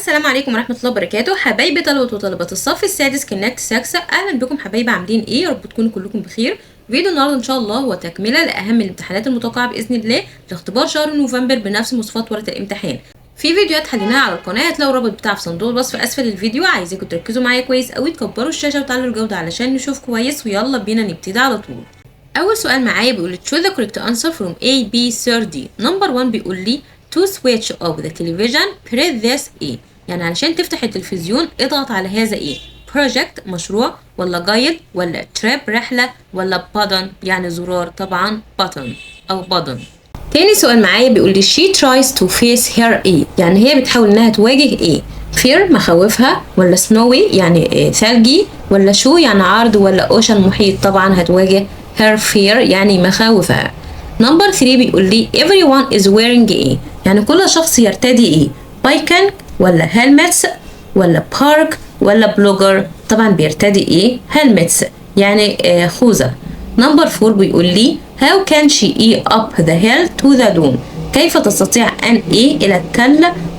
السلام عليكم ورحمة الله وبركاته. حبايبي طلبة وطالبات الصف السادس كونكت 6، أهلا بكم حبايبي. عاملين إيه؟ يا رب تكونوا كلكم بخير. فيديو النهارده إن شاء الله هو تكملة لأهم الامتحانات المتوقعة بإذن الله لاختبار شهر نوفمبر بنفس مواصفات ورقة الامتحان. في فيديوهات حليناها على القناة، هتلاقوا الرابط بتاعها في صندوق الوصف أسفل الفيديو. عايزاكم تركزوا معايا كويس أوي، تكبروا الشاشة وتعلوا الجودة علشان نشوف كويس، ويلا بينا نبتدي على طول. أول سؤال معايا بيقول choose the correct answer from A, B, C, D. نمبر 1 بيقول لي to switch off the television press this A. يعني علشان تفتح التلفزيون اضغط على هذا ايه؟ project مشروع، ولا جايد، ولا trip رحلة، ولا button يعني زرار، طبعا button أو button. تاني سؤال معايا بيقول لي she tries to face her ايه؟ يعني هي بتحاول انها تواجه ايه؟ fear مخاوفها، ولا snowy يعني ثلجي، ولا show يعني عرض، ولا ocean محيط، طبعا هتواجه her fear يعني مخاوفها. نمبر 3 بيقول لي everyone is wearing ايه؟ يعني كل شخص يرتدي ايه؟ بايكن، ولا هيلمتس، ولا بارك، ولا بلوجر، طبعا بيرتدي ايه؟ هيلمتس يعني خوذة. نمبر 4 بيقول لي how can she eat up the hill to the dome؟ كيف تستطيع ان ايه الى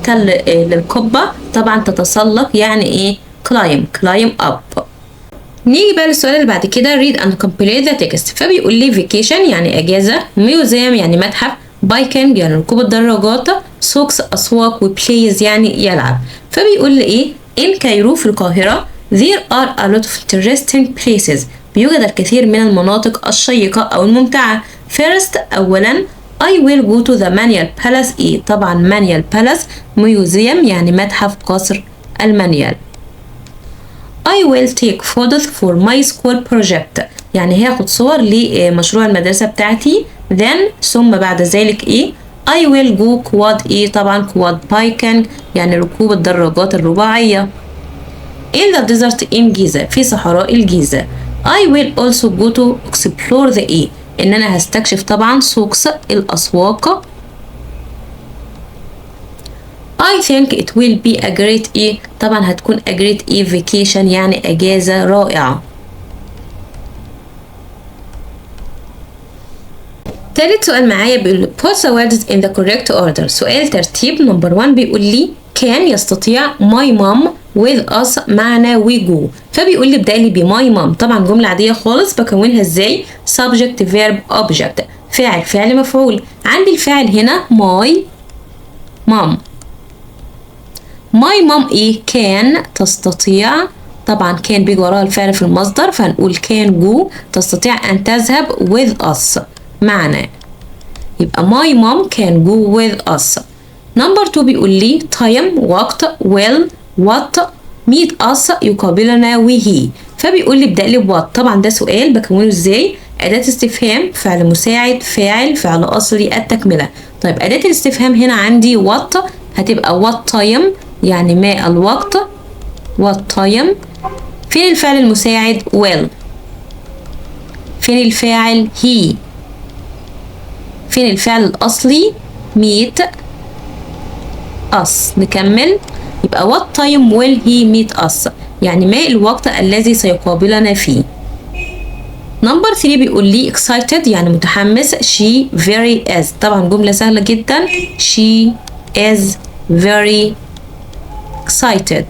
تل للقبة، طبعا تتسلق يعني ايه؟ climb up. نيجي بقى للسؤال اللي بعد كده read and complete the text. فبيقول لي vacation يعني اجازة، museum يعني متحف، بايكنج يعني ركوب الدراجات، سوكس اسواق، وبلايز يعني يلعب. فبيقول لي ايه؟ in كايرو في القاهرة there are a lot of interesting places. بيوجد الكثير من المناطق الشيقة او الممتعة. first اولا I will go to the Manial Palace. ايه؟ طبعا Manial Palace museum يعني متحف قصر المانيال. I will take photos for my school project. يعني هاخد صور لمشروع المدرسة بتاعتي. then ثم بعد ذلك ايه؟ I will go quad ايه؟ طبعا quad biking يعني ركوب الدراجات الرباعية. in the desert in Giza في صحراء الجيزة. I will also go to explore the ايه؟ ان انا هستكشف طبعا سوق الاسواق. I think it will be a great ايه؟ طبعا هتكون a great ايه vacation يعني اجازة رائعة. تالت سؤال معايا بيقول put the words in the correct order. سؤال ترتيب. نمبر 1 بيقول لي كان يستطيع my mom with us معنا we go. فبيقول لي ابدأ لي ب my mom، طبعا جملة عادية خالص. بكونها ازاي؟ subject verb object فاعل فعل مفعول. عندي الفاعل هنا my mom. my mom ايه؟ كان تستطيع، طبعا كان بيجي وراها الفعل في المصدر، فهنقول كان جو تستطيع ان تذهب with us معنا، يبقى my mom can go with us. نمبر 2 بيقول لي time وقت، will what meet us يقابلنا we. فبيقول لي ابدأ لي بوات، طبعا ده سؤال بكونه ازاي؟ أداة استفهام، فعل مساعد، فاعل، فعل أصلي، التكملة. طيب أداة الاستفهام هنا عندي what هتبقى what time يعني ما الوقت what time. فين الفعل المساعد؟ will. فين الفاعل؟ he. فين الفعل الأصلي؟ meet us. نكمل يبقى what time will he meet us يعني ما الوقت الذي سيقابلنا فيه. نمبر 3 بيقول لي excited يعني متحمس. she very is، طبعا جملة سهلة جدا. she is very excited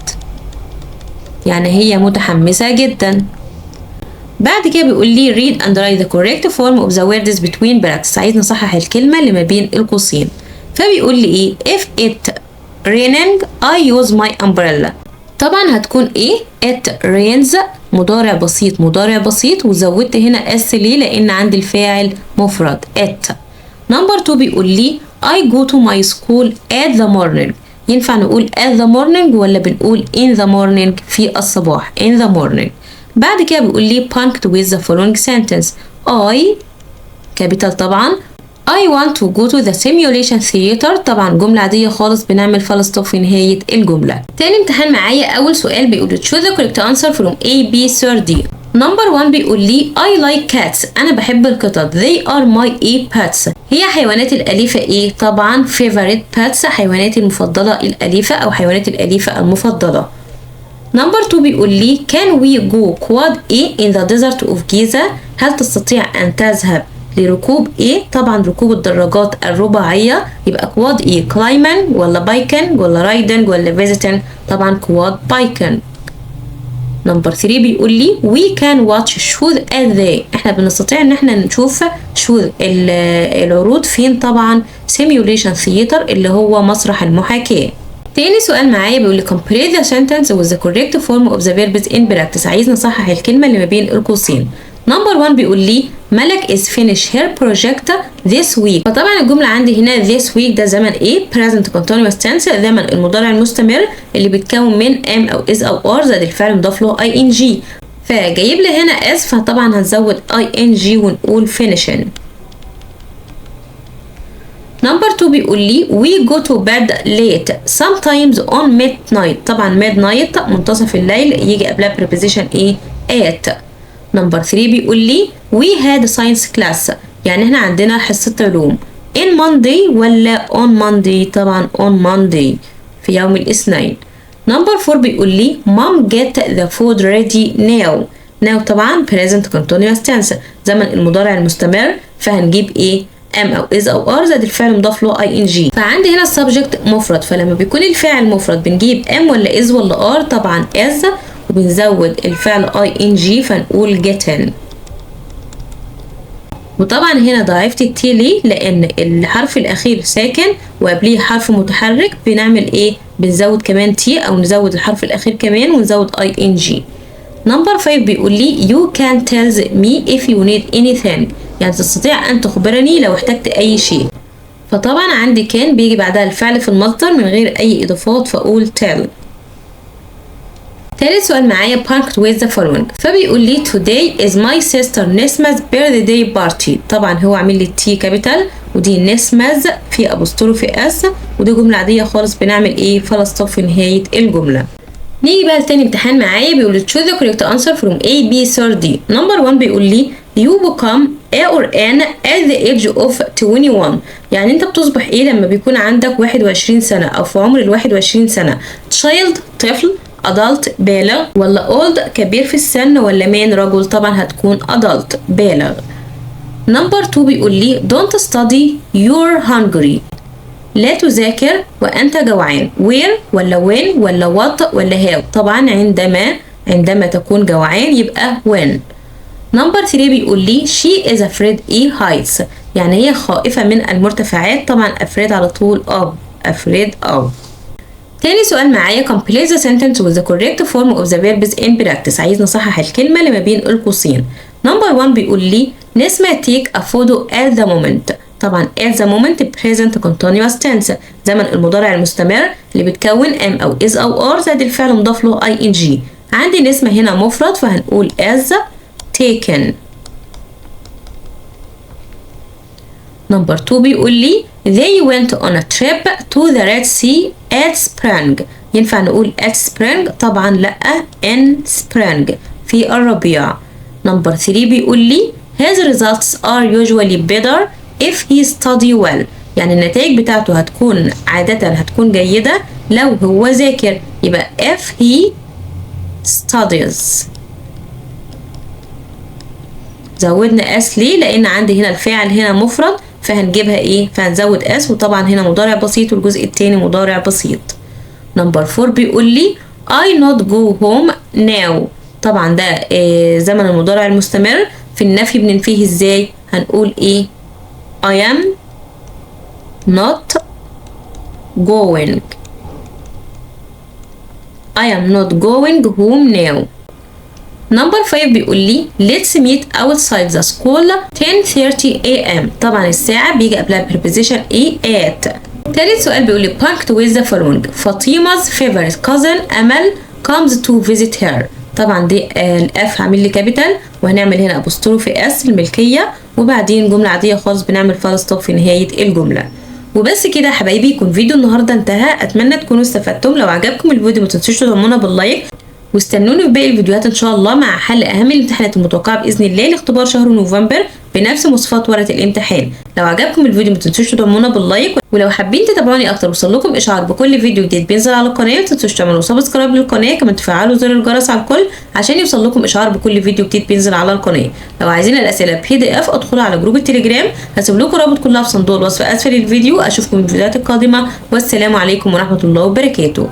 يعني هي متحمسة جدا. بعد كده بيقول لي read and write the correct form of the words between brackets. عايز نصحح الكلمة اللي ما بين القوسين. فبيقول لي ايه؟ if it raining I use my umbrella. طبعا هتكون ايه؟ it rains مضارع بسيط وزودت هنا s ليه؟ لان عندي الفاعل مفرد it. نمبر 2 بيقول لي I go to my school at the morning. ينفع نقول at the morning ولا بنقول in the morning في الصباح in the morning. بعد كده بيقول لي punctuate with the following sentence. I capital طبعا I want to go to the simulation theater. طبعا جملة عادية خالص بنعمل full stop في نهاية الجملة. تاني امتحان معايا أول سؤال بيقول choose the correct answer from A, B, C, D. نمبر 1 بيقول لي I like cats. أنا بحب القطط. They are my pets. هي حيواناتي الأليفة إيه؟ طبعا favorite pets حيواناتي المفضلة الأليفة أو حيواناتي الأليفة المفضلة. نمبر 2 بيقول لي can we go quad A in the desert of Giza؟ هل تستطيع أن تذهب لركوب ايه؟ طبعا ركوب الدراجات الرباعية، يبقى كواد ايه؟ climbing ولا biking ولا riding ولا visiting؟ طبعا كواد biking. نمبر 3 بيقول لي we can watch shows at the، احنا بنستطيع ان احنا نشوف shows العروض فين؟ طبعا simulation theater اللي هو مسرح المحاكاة. تاني سؤال معايا بيقول لي complete the sentence with the correct form of the verbs in practice، عايز نصحح الكلمة اللي ما بين القوسين. نمبر 1 بيقول لي ملك is finish her project this week، فطبعا الجملة عندي هنا this week ده زمن ايه؟ present continuous tense، زمن المضارع المستمر اللي بيتكون من am او is او are زائد الفعل مضاف له ing، فجايب لي هنا as، فطبعا هنزود ing ونقول finishing. نمبر 2 بيقول لي we go to bed late sometimes on midnight، طبعا midnight منتصف الليل يجي قبلها preposition ايه؟ at. نمبر 3 بيقول لي we had science class، يعني احنا عندنا حصة علوم in Monday ولا on Monday؟ طبعا on Monday في يوم الاثنين. نمبر 4 بيقول لي mom get the food ready now، now طبعا present continuous tense زمن المضارع المستمر، فهنجيب ايه؟ am او is او are زائد الفعل مضاف له ing، فعندي هنا السبجكت مفرد، فلما بيكون الفعل مفرد بنجيب am ولا is ولا are؟ طبعا is، وبنزود الفعل ing فنقول getting. وطبعا هنا ضاعفت التي ليه؟ لان الحرف الاخير ساكن وقبليه حرف متحرك، بنعمل ايه؟ بنزود كمان تي او نزود الحرف الاخير كمان ونزود ing. نمبر 5 بيقول لي you can tell me if you need anything، يعني تستطيع ان تخبرني لو احتجت اي شيء، فطبعا عندي كان بيجي بعدها الفعل في المصدر من غير اي اضافات فاقول tell. تالت سؤال معايا punctuate with the following، فبيقول لي today is my sister Nisma's birthday party، طبعا هو عامل لي تي كابيتال ودي نسمز في ابوستروفي اس، ودي جملة عادية خالص بنعمل ايه؟ فول ستوب في نهاية الجملة. نيجي بقى لتاني امتحان معايا بيقول لي choose the correct answer from A B C D. نمبر 1 بيقول لي you become a or an at the age of 21، يعني انت بتصبح ايه لما بيكون عندك 21 سنة او في عمر ال 21 سنة؟ child طفل، adult بالغ، ولا old كبير في السن، ولا man رجل؟ طبعا هتكون adult بالغ. نمبر 2 بيقول لي don't study you're hungry، لا تذاكر وأنت جوعان، where ولا when ولا what ولا how؟ طبعا عندما تكون جوعان يبقى when. نمبر 3 بيقول لي she is afraid of heights، يعني هي خائفة من المرتفعات، طبعا afraid على طول afraid of. تاني سؤال معايا complete the sentence with the correct form of the verbs in practice، عايز نصحح الكلمة اللي ما بين القوسين. نمبر 1 بيقول لي نسمة take a photo at the moment، طبعا at the moment present continuous tense زمن المضارع المستمر اللي بتكون am او is او are زائد الفعل مضاف له ing، عندي نسمة هنا مفرد فهنقول as taken. نمبر 2 بيقول لي they went on a trip to the Red Sea at spring، ينفع نقول at spring؟ طبعا لأ in spring في الربيع. نمبر 3 بيقول لي his results are usually better if he study well، يعني النتائج بتاعته هتكون جيدة لو هو ذاكر، يبقى if he studies. زودنا اس ليه؟ لان عندي هنا الفاعل هنا مفرد فهنجيبها ايه؟ فهنزود اس، وطبعا هنا مضارع بسيط والجزء التاني مضارع بسيط. نمبر 4 بيقول لي I not go home now، طبعا ده زمن المضارع المستمر، في النفي بننفيه ازاي؟ هنقول ايه؟ I am not going، I am not going home now. نمبر 5 بيقول لي let's meet outside the school 10:30 AM، طبعا الساعة بيجي قبلها preposition ايه؟ at. تالت سؤال بيقول لي packed with the following، فاطمة favorite cousin أمل comes to visit her، طبعا دي الاف هعمل لي كابيتال وهنعمل هنا ابوستروفي اس الملكية، وبعدين جملة عادية خالص بنعمل فول ستوب في نهاية الجملة. وبس كده يا حبايبي يكون فيديو النهارده انتهى، اتمنى تكونوا استفدتم. لو عجبكم الفيديو ما تنسوش تدعمونا باللايك واستنوني في باقي الفيديوهات ان شاء الله مع حل اهم الامتحانات المتوقعه باذن الله لاختبار شهر نوفمبر بنفس مواصفات ورقه الامتحان. لو عجبكم الفيديو ما تنسوش تدعمونا باللايك، ولو حابين تتابعوني اكتر وصلكم اشعار بكل فيديو جديد بينزل على القناه ما تنسوش تعملوا سبسكرايب للقناه، كمان تفعلوا زر الجرس على الكل عشان يوصلكم اشعار بكل فيديو جديد بينزل على القناه. لو عايزين الاسئله PDF ادخلوا على جروب التليجرام، هسيب لكم رابط كلها في صندوق الوصف اسفل الفيديو. اشوفكم في الفيديوهات القادمه والسلام عليكم ورحمه الله وبركاته.